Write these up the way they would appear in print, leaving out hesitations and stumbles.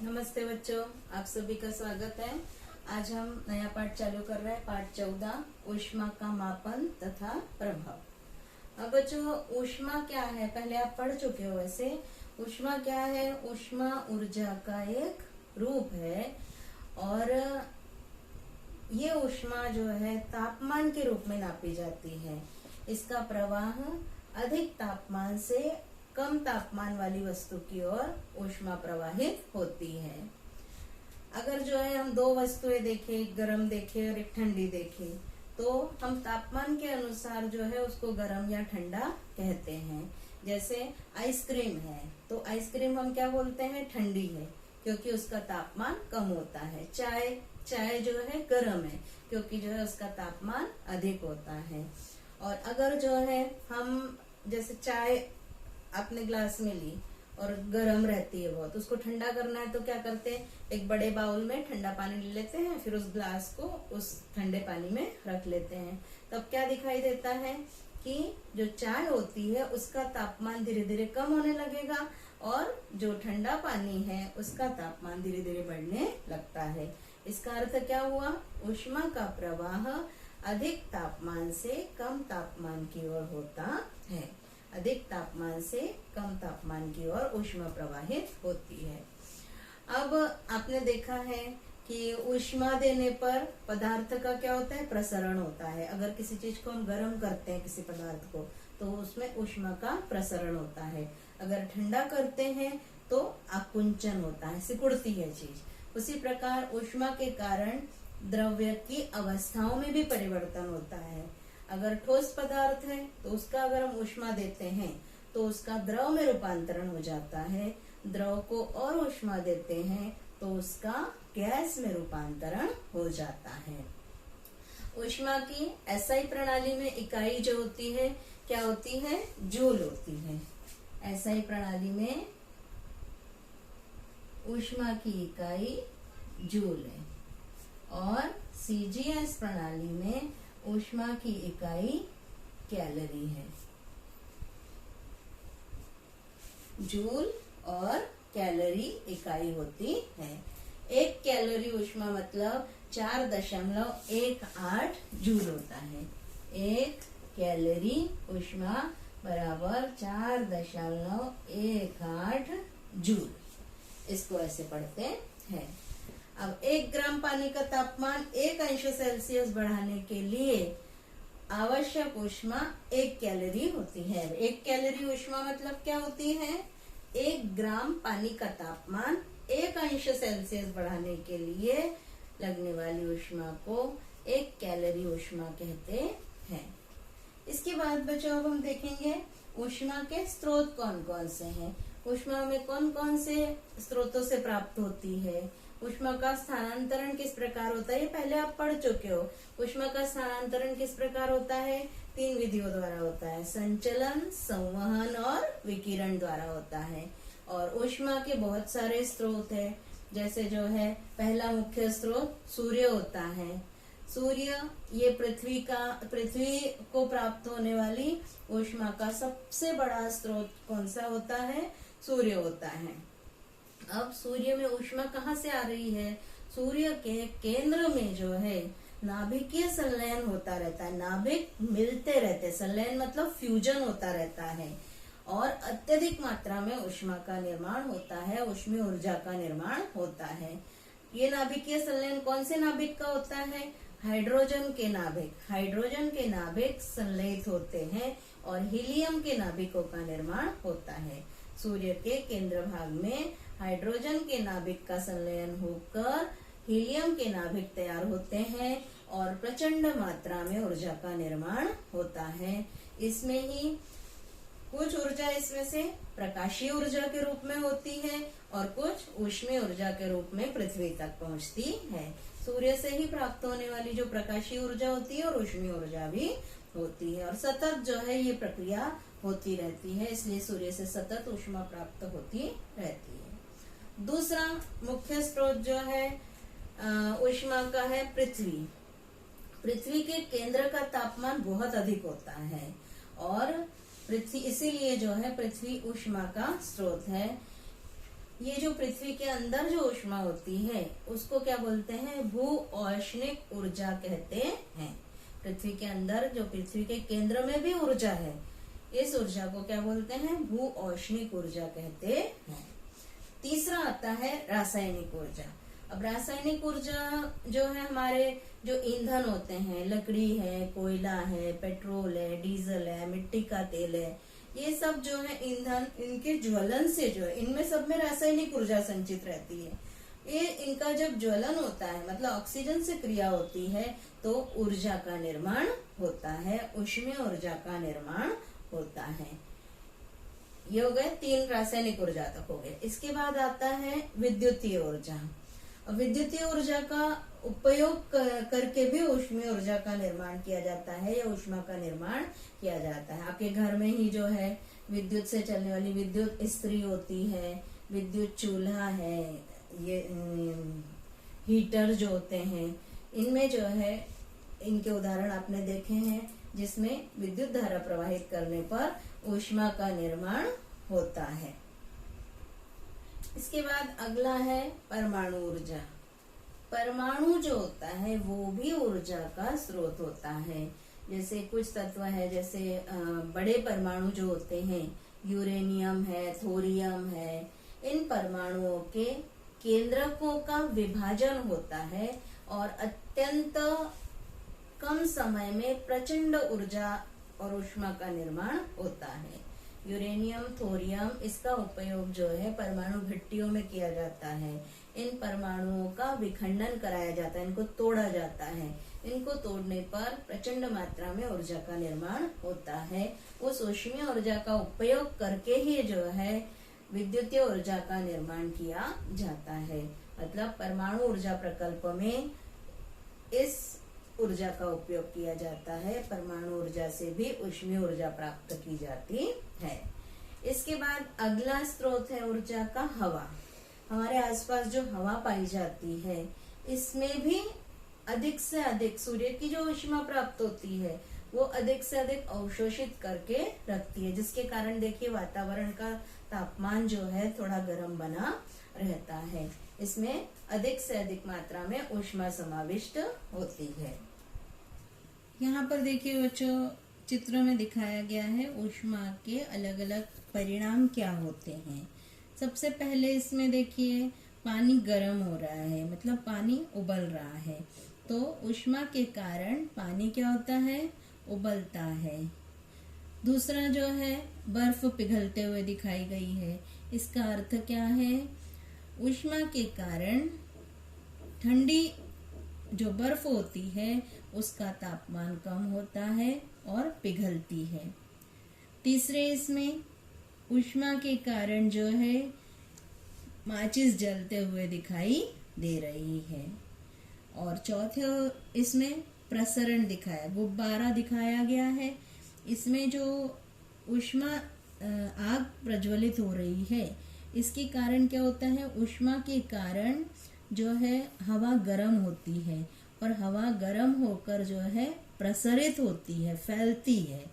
नमस्ते बच्चों, आप सभी का स्वागत है। आज हम नया पाठ चालू कर रहे हैं, पाठ 14 ऊष्मा का मापन तथा प्रभाव। अब बच्चों, ऊष्मा क्या है पहले आप पढ़ चुके हो। वैसे ऊष्मा क्या है? ऊष्मा ऊर्जा का एक रूप है और ये ऊष्मा जो है तापमान के रूप में नापी जाती है। इसका प्रवाह अधिक तापमान से कम तापमान वाली वस्तु की ओर ऊष्मा प्रवाहित होती है। अगर जो है हम दो वस्तुएं देखें, एक गर्म देखें और एक ठंडी देखें, तो हम तापमान के अनुसार जो है उसको गर्म या ठंडा कहते हैं। जैसे आइसक्रीम है तो आइसक्रीम हम क्या बोलते हैं? ठंडी है, क्योंकि उसका तापमान कम होता है। चाय जो है गर्म है, क्योंकि जो है उसका तापमान अधिक होता है। और अगर जो है हम जैसे चाय आपने ग्लास में ली और गर्म रहती है बहुत, उसको ठंडा करना है तो क्या करते हैं? एक बड़े बाउल में ठंडा पानी ले लेते हैं, फिर उस ग्लास को उस ठंडे पानी में रख लेते हैं। तब क्या दिखाई देता है कि जो चाय होती है उसका तापमान धीरे धीरे कम होने लगेगा और जो ठंडा पानी है उसका तापमान धीरे धीरे बढ़ने लगता है। इसका अर्थ क्या हुआ? ऊष्मा का प्रवाह अधिक तापमान से कम तापमान की ओर होता है। अधिक तापमान से कम तापमान की ओर ऊष्मा प्रवाहित होती है। अब आपने देखा है कि ऊष्मा देने पर पदार्थ का क्या होता है? प्रसरण होता है। अगर किसी चीज को हम गर्म करते हैं, किसी पदार्थ को, तो उसमें ऊष्मा का प्रसरण होता है। अगर ठंडा करते हैं तो आकुंचन होता है, सिकुड़ती है चीज। उसी प्रकार ऊष्मा के कारण द्रव्य की अवस्थाओं में भी परिवर्तन होता है। अगर ठोस पदार्थ है तो उसका अगर हम ऊष्मा देते हैं तो उसका द्रव में रूपांतरण हो जाता है। द्रव को और ऊष्मा देते हैं तो उसका गैस में रूपांतरण हो जाता है। ऊष्मा की एसआई प्रणाली में इकाई जो होती है क्या होती है? जूल होती है। एसआई प्रणाली में ऊष्मा की इकाई जूल है और सीजीएस प्रणाली में ऊष्मा की इकाई कैलोरी है। जूल और कैलोरी इकाई होती है। एक कैलोरी ऊष्मा मतलब 4.18 जूल होता है। एक कैलोरी ऊष्मा बराबर 4.18 जूल। इसको ऐसे पढ़ते हैं। अब 1 ग्राम पानी का तापमान 1 अंश सेल्सियस बढ़ाने के लिए आवश्यक ऊष्मा 1 कैलोरी होती है। 1 कैलोरी ऊष्मा मतलब क्या होती है? 1 ग्राम पानी का तापमान 1 अंश सेल्सियस बढ़ाने के लिए लगने वाली ऊष्मा को 1 कैलोरी ऊष्मा कहते हैं। इसके बाद बच्चों अब हम देखेंगे ऊष्मा के स्रोत कौन कौन से हैं। ऊष्मा हमें कौन कौन से स्रोतों से प्राप्त होती है। ऊष्मा का स्थानांतरण किस प्रकार होता है, ये पहले आप पढ़ चुके हो। ऊष्मा का स्थानांतरण किस प्रकार होता है? 3 विधियों द्वारा होता है। संचलन, संवहन और विकिरण द्वारा होता है। और ऊष्मा के बहुत सारे स्रोत है। जैसे जो है पहला मुख्य स्रोत सूर्य होता है। सूर्य ये पृथ्वी को प्राप्त होने वाली ऊष्मा का सबसे बड़ा स्रोत कौन सा होता है? सूर्य होता है। अब सूर्य में ऊष्मा कहाँ से आ रही है? सूर्य के केंद्र में जो है नाभिकीय संलयन होता रहता है। नाभिक मिलते रहते, संलयन मतलब फ्यूजन होता रहता है और अत्यधिक मात्रा में ऊष्मा का निर्माण होता है, ऊष्मीय ऊर्जा का निर्माण होता है। ये नाभिकीय संलयन कौन से नाभिक का होता है? हाइड्रोजन के नाभिक। हाइड्रोजन के नाभिक संलयित होते हैं और हीलियम के नाभिकों का निर्माण होता है। सूर्य के केंद्र भाग में हाइड्रोजन के नाभिक का संलयन होकर हीलियम के नाभिक तैयार होते हैं और प्रचंड मात्रा में ऊर्जा का निर्माण होता है। इसमें ही कुछ ऊर्जा इसमें से प्रकाशीय ऊर्जा के रूप में होती है और कुछ ऊष्मीय ऊर्जा के रूप में पृथ्वी तक पहुंचती है। सूर्य से ही प्राप्त होने वाली जो प्रकाशीय ऊर्जा होती है और ऊष्मीय ऊर्जा भी होती है और सतत जो है ये प्रक्रिया होती रहती है। इसलिए सूर्य से सतत ऊष्मा प्राप्त होती रहती है। दूसरा मुख्य स्रोत जो है ऊष्मा का है पृथ्वी। पृथ्वी के केंद्र का तापमान बहुत अधिक होता है और पृथ्वी इसीलिए जो है पृथ्वी ऊष्मा का स्रोत है। ये जो पृथ्वी के अंदर जो ऊष्मा होती है उसको क्या बोलते हैं, भू औष्णिक ऊर्जा कहते हैं। पृथ्वी के अंदर जो पृथ्वी के केंद्र में भी ऊर्जा है, इस ऊर्जा को क्या बोलते हैं, भू औष्णिक ऊर्जा कहते हैं। तीसरा आता है रासायनिक ऊर्जा। अब रासायनिक ऊर्जा जो है, हमारे जो ईंधन होते हैं, लकड़ी है, कोयला है, पेट्रोल है, डीजल है, मिट्टी का तेल है, ये सब जो है ईंधन, इनके ज्वलन से जो है, इनमें सब में रासायनिक ऊर्जा संचित रहती है। ये इनका जब ज्वलन होता है, मतलब ऑक्सीजन से क्रिया होती है, तो ऊर्जा का निर्माण होता है, ऊष्मीय ऊर्जा का निर्माण होता है। ये हो गए 3 रासायनिक ऊर्जा तक हो गए। इसके बाद आता है विद्युतीय ऊर्जा। विद्युतीय ऊर्जा का उपयोग करके भी ऊष्मीय ऊर्जा का निर्माण किया जाता है या ऊष्मा का निर्माण किया जाता है। आपके घर में ही जो है विद्युत से चलने वाली विद्युत इस्त्री होती है, विद्युत चूल्हा है, ये हीटर जो होते हैं, इनमें जो है, इनके उदाहरण आपने देखे हैं, जिसमें विद्युत धारा प्रवाहित करने पर ऊष्मा का निर्माण होता है। इसके बाद अगला है परमाणु ऊर्जा। परमाणु जो होता है वो भी ऊर्जा का स्रोत होता है। जैसे कुछ तत्व है, जैसे बड़े परमाणु जो होते हैं, यूरेनियम है, थोरियम है, इन परमाणुओं के केंद्रकों का विभाजन होता है और अत्यंत कम समय में प्रचंड ऊर्जा और ऊष्मा का निर्माण होता है। यूरेनियम, थोरियम, इसका उपयोग जो है परमाणु भट्टियों में किया जाता है। इन परमाणुओं का विखंडन कराया जाता है, इनको तोड़ा जाता है। इनको तोड़ने पर प्रचंड मात्रा में ऊर्जा का निर्माण होता है। उस ऊष्मीय ऊर्जा का उपयोग करके ही जो है विद्युतीय ऊर्जा का निर्माण किया जाता है। मतलब परमाणु ऊर्जा प्रकल्प में इस ऊर्जा का उपयोग किया जाता है। परमाणु ऊर्जा से भी ऊष्मीय ऊर्जा प्राप्त की जाती है। इसके बाद अगला स्रोत है ऊर्जा का हवा। हमारे आसपास जो हवा पाई जाती है, इसमें भी अधिक से अधिक सूर्य की जो ऊष्मा प्राप्त होती है वो अधिक से अधिक अवशोषित करके रखती है, जिसके कारण देखिए वातावरण का तापमान जो है थोड़ा गर्म बना रहता है। इसमें अधिक से अधिक मात्रा में ऊष्मा समाविष्ट होती है। यहाँ पर देखिए बच्चों, चित्र में दिखाया गया है ऊष्मा के अलग अलग परिणाम क्या होते हैं। सबसे पहले इसमें देखिए पानी गर्म हो रहा है, मतलब पानी उबल रहा है, तो ऊष्मा के कारण पानी क्या होता है, उबलता है। दूसरा जो है बर्फ पिघलते हुए दिखाई गई है। इसका अर्थ क्या है, ऊष्मा के कारण ठंडी जो बर्फ होती है उसका तापमान कम होता है और पिघलती है। तीसरे इसमें ऊष्मा के कारण जो है माचिस जलते हुए दिखाई दे रही है। और चौथे इसमें प्रसरण दिखाया, गुब्बारा दिखाया गया है। इसमें जो ऊष्मा आग प्रज्वलित हो रही है, इसके कारण क्या होता है, ऊष्मा के कारण जो है हवा गर्म होती है और हवा गर्म होकर जो है प्रसरित होती है, फैलती है,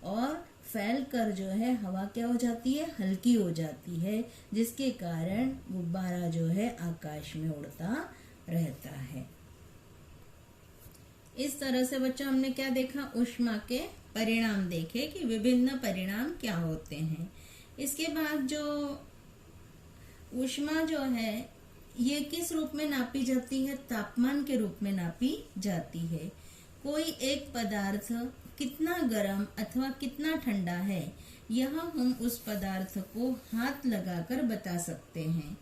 और फैलकर जो है हवा क्या हो जाती है, हल्की हो जाती है, जिसके कारण गुब्बारा जो है आकाश में उड़ता रहता है। इस तरह से बच्चों हमने क्या देखा, ऊष्मा के परिणाम देखे कि विभिन्न परिणाम क्या होते हैं। इसके बाद जो ऊष्मा जो है ये किस रूप में नापी जाती है, तापमान के रूप में नापी जाती है। कोई एक पदार्थ कितना गर्म अथवा कितना ठंडा है, यह हम उस पदार्थ को हाथ लगाकर बता सकते हैं।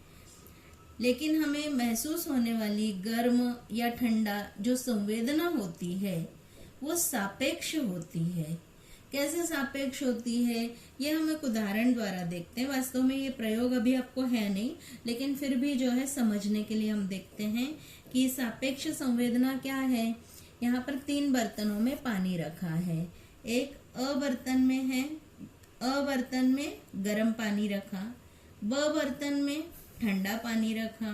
लेकिन हमें महसूस होने वाली गर्म या ठंडा जो संवेदना होती है वो सापेक्ष होती है। कैसे सापेक्ष होती है, ये हम एक उदाहरण द्वारा देखते हैं। वास्तव में ये प्रयोग अभी आपको है नहीं, लेकिन फिर भी जो है समझने के लिए हम देखते हैं कि सापेक्ष संवेदना क्या है। यहाँ पर 3 बर्तनों में पानी रखा है। एक अ बर्तन में है, अ बर्तन में गर्म पानी रखा, ब बर्तन में ठंडा पानी रखा,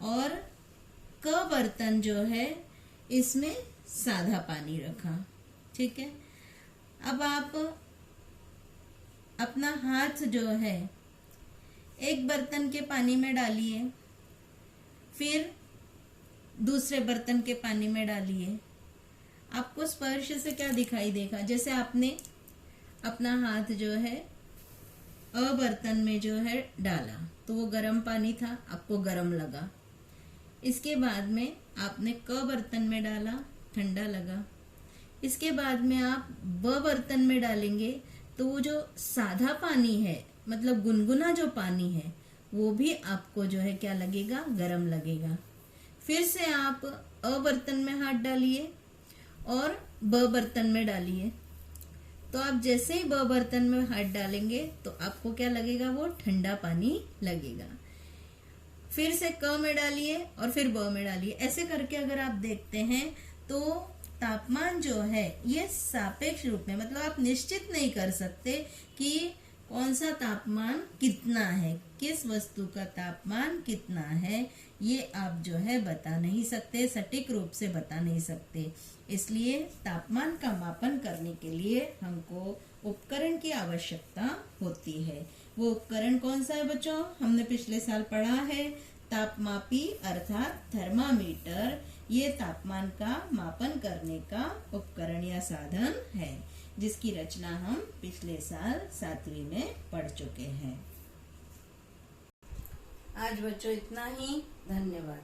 और क बर्तन जो है इसमें सादा पानी रखा। ठीक है, अब आप अपना हाथ जो है एक बर्तन के पानी में डालिए, फिर दूसरे बर्तन के पानी में डालिए। आपको स्पर्श से क्या दिखाई देगा? जैसे आपने अपना हाथ जो है बर्तन में जो है डाला तो वो गर्म पानी था, आपको गर्म लगा। इसके बाद में आपने बर्तन में डाला, ठंडा लगा। इसके बाद में आप बर्तन में डालेंगे तो वो जो सादा पानी है, मतलब गुनगुना जो पानी है, वो भी आपको जो है क्या लगेगा? गर्म लगेगा। फिर से आप बर्तन में हाथ डालिए और बर्तन में डालिए। तो आप जैसे ही बर्तन में हाथ डालेंगे तो आपको क्या लगेगा? वो ठंडा पानी लगेगा। फिर से में डालिए और फिर में डालिए। ऐसे करके अगर आप देखते हैं तो तापमान जो है ये सापेक्ष रूप में, मतलब आप निश्चित नहीं कर सकते कि कौन सा तापमान कितना है, किस वस्तु का तापमान कितना है, ये आप जो है बता नहीं सकते, सटीक रूप से बता नहीं सकते। इसलिए तापमान का मापन करने के लिए हमको उपकरण की आवश्यकता होती है। वो उपकरण कौन सा है बच्चों? हमने पिछले साल पढ़ा है, तापमापी अर्थात थर्मामीटर। ये तापमान का मापन करने का उपकरण या साधन है, जिसकी रचना हम पिछले साल 7वीं में पढ़ चुके हैं। आज बच्चों इतना ही। धन्यवाद।